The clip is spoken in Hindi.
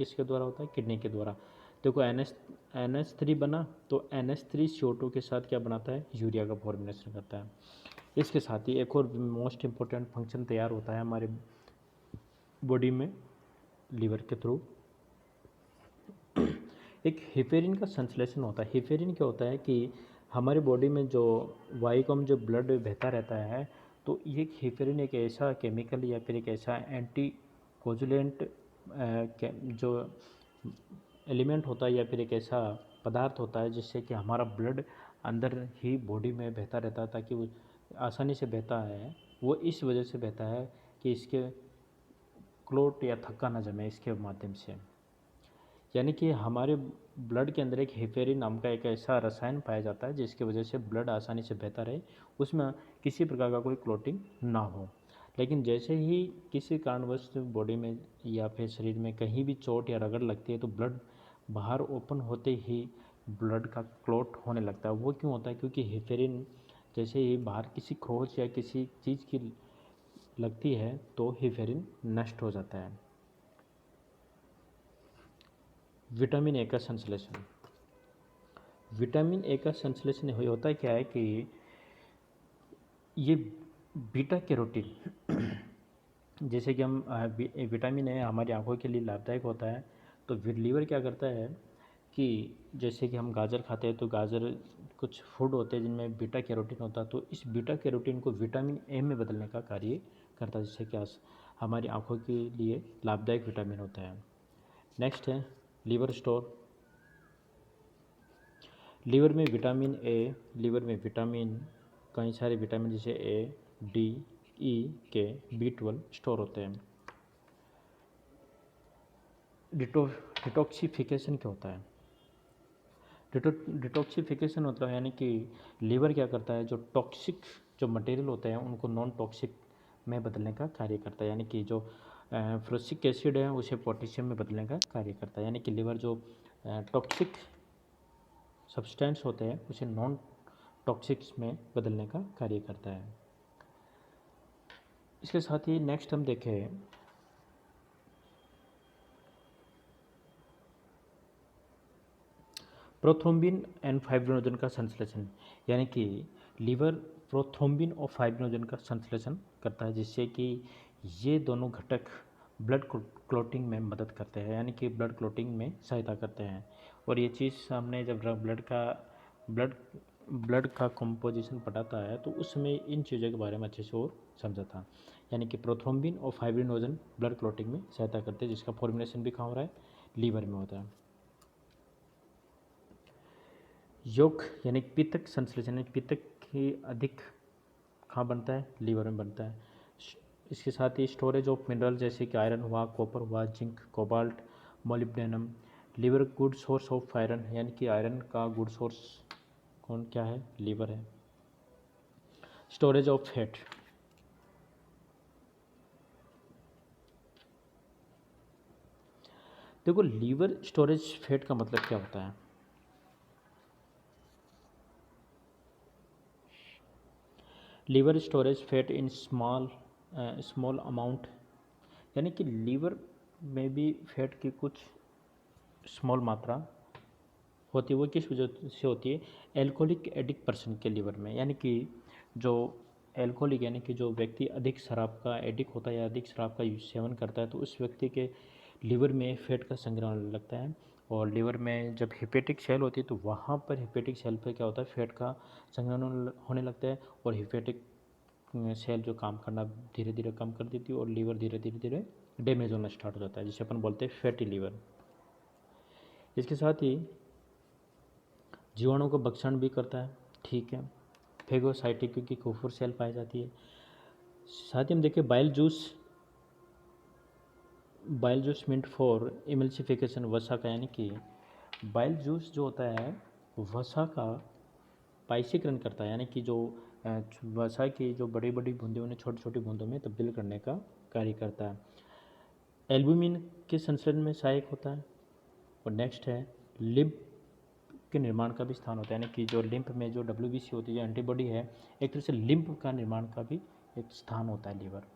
किसके द्वारा होता है, किडनी के द्वारा। देखो NH3 बना तो NH3 CO2 के साथ क्या बनाता है, यूरिया का फॉर्मेशन करता है। इसके साथ ही एक और मोस्ट इम्पोर्टेंट फंक्शन तैयार होता है हमारे बॉडी में लीवर के थ्रू। एक हिपेरिन का संश्लेषण होता है। हिपेरिन क्या होता है कि हमारे बॉडी में जो वायुकम जो ब्लड बहता रहता है, तो ये हिपेरिन एक ऐसा केमिकल या फिर एक ऐसा एंटी कोजुलेंट जो एलिमेंट होता है या फिर एक ऐसा पदार्थ होता है जिससे कि हमारा ब्लड अंदर ही बॉडी में बहता रहता है, ताकि वो आसानी से बहता है। वो इस वजह से बहता है कि इसके क्लोट या थक्का न जमे इसके माध्यम से। यानी कि हमारे ब्लड के अंदर एक हेपेरिन नाम का एक ऐसा रसायन पाया जाता है जिसकी वजह से ब्लड आसानी से बहता रहे, उसमें किसी प्रकार का कोई क्लोटिंग ना हो। लेकिन जैसे ही किसी कारणवश बॉडी में या फिर शरीर में कहीं भी चोट या रगड़ लगती है तो ब्लड बाहर ओपन होते ही ब्लड का क्लोट होने लगता है। वो क्यों होता है, क्योंकि हेपेरिन जैसे ही बाहर किसी खरोच या किसी चीज़ की लगती है तो हेपेरिन नष्ट हो जाता है। विटामिन ए का संश्लेषण। विटामिन ए का संश्लेषण होता क्या है कि ये बीटा कैरोटीन जैसे कि हम विटामिन ए हमारी आंखों के लिए लाभदायक होता है। तो लीवर क्या करता है कि जैसे कि हम गाजर खाते हैं तो गाजर कुछ फूड होते हैं जिनमें बीटा कैरोटीन होता है, तो इस बीटा कैरोटीन को विटामिन ए में बदलने का कार्य करता है, जिससे कि हमारी आंखों के लिए लाभदायक विटामिन होता है। नेक्स्ट है लीवर स्टोर। लीवर में विटामिन ए, लीवर में विटामिन कई सारे विटामिन जैसे ए, डी, ई, के, B12 स्टोर होते हैं। डिटॉक्सिफिकेशन क्या होता है? डिटॉक्सिफिकेशन मतलब यानी कि लीवर क्या करता है, जो टॉक्सिक जो मटेरियल होते हैं उनको नॉन टॉक्सिक में बदलने का कार्य करता है। यानी कि जो फ्लोरिक एसिड है उसे पोटेशियम में बदलने का कार्य करता है। यानी कि लीवर जो टॉक्सिक सब्सटेंस होते हैं उसे नॉन टॉक्सिक्स में बदलने का कार्य करता है। इसके साथ ही नेक्स्ट हम देखें प्रोथ्रोम्बिन एंड फाइब्रिनोजन का संश्लेषण। यानी कि लीवर प्रोथ्रोम्बिन और फाइब्रिनोजन का संश्लेषण करता है, जिससे कि ये दोनों घटक ब्लड क्लॉटिंग में मदद करते हैं, यानी कि ब्लड क्लॉटिंग में सहायता करते हैं। और ये चीज़ हमने जब ब्लड का कंपोजिशन पढ़ाता है तो उसमें इन चीज़ों के बारे में अच्छे से और समझा था। यानी कि प्रोथ्रोम्बिन और फाइब्रिनोजन ब्लड क्लॉटिंग में सहायता करते हैं, जिसका फॉर्मुलेशन भी कहाँ हो रहा है, लीवर में होता है। योग यानी पित्तक संश्लेषण, पित्तक की अधिक कहाँ बनता है, लीवर में बनता है। इसके साथ ही स्टोरेज ऑफ मिनरल जैसे कि आयरन हुआ, कॉपर हुआ, zinc, cobalt, molybdenum. Liver good source of iron, यानी कि आयरन का गुड सोर्स कौन क्या है, लीवर है। स्टोरेज ऑफ फैट, देखो लीवर स्टोरेज फैट का मतलब क्या होता है। Liver storage fat in small amount, यानी कि लीवर में भी फैट की कुछ स्मॉल मात्रा होती है। वो किस वजह से होती है, एल्कोहलिक एडिक्ट पर्सन के लीवर में। यानी कि जो एल्कोहलिक यानी कि जो व्यक्ति अधिक शराब का एडिक्ट होता है या अधिक शराब का सेवन करता है, तो उस व्यक्ति के लीवर में फैट का संग्रहण होने लगता है। और लीवर में जब हिपेटिक सेल होती है तो वहाँ पर हिपेटिक सेल पर क्या होता है, फैट का संग्रहण होने लगता है। और हिपेटिक सेल जो काम करना धीरे धीरे कम कर देती है और लीवर धीरे धीरे डैमेज होना स्टार्ट हो जाता है, जिसे अपन बोलते हैं फैटी लीवर। इसके साथ ही जीवाणु को भक्षण भी करता है, ठीक है। फेगोसाइटिक की कोफर सेल पाई जाती है। साथ ही हम देखें bile juice meant for emulsification, वसा का, यानी कि बाइल जूस जो होता है वसा का पाइसीकरण करता है, यानी कि जो वसा की जो बड़ी बड़ी बूंदें उन्हें छोटी छोटी बूंदों में तब्दील करने का कार्य करता है। एल्बुमिन के संश्लेषण में सहायक होता है। और नेक्स्ट है लिम्फ के निर्माण का भी स्थान होता है, यानी कि जो लिम्फ में जो WBC होती है, जो एंटीबॉडी है, एक तरह से लिम्फ का निर्माण का भी एक स्थान होता है लीवर।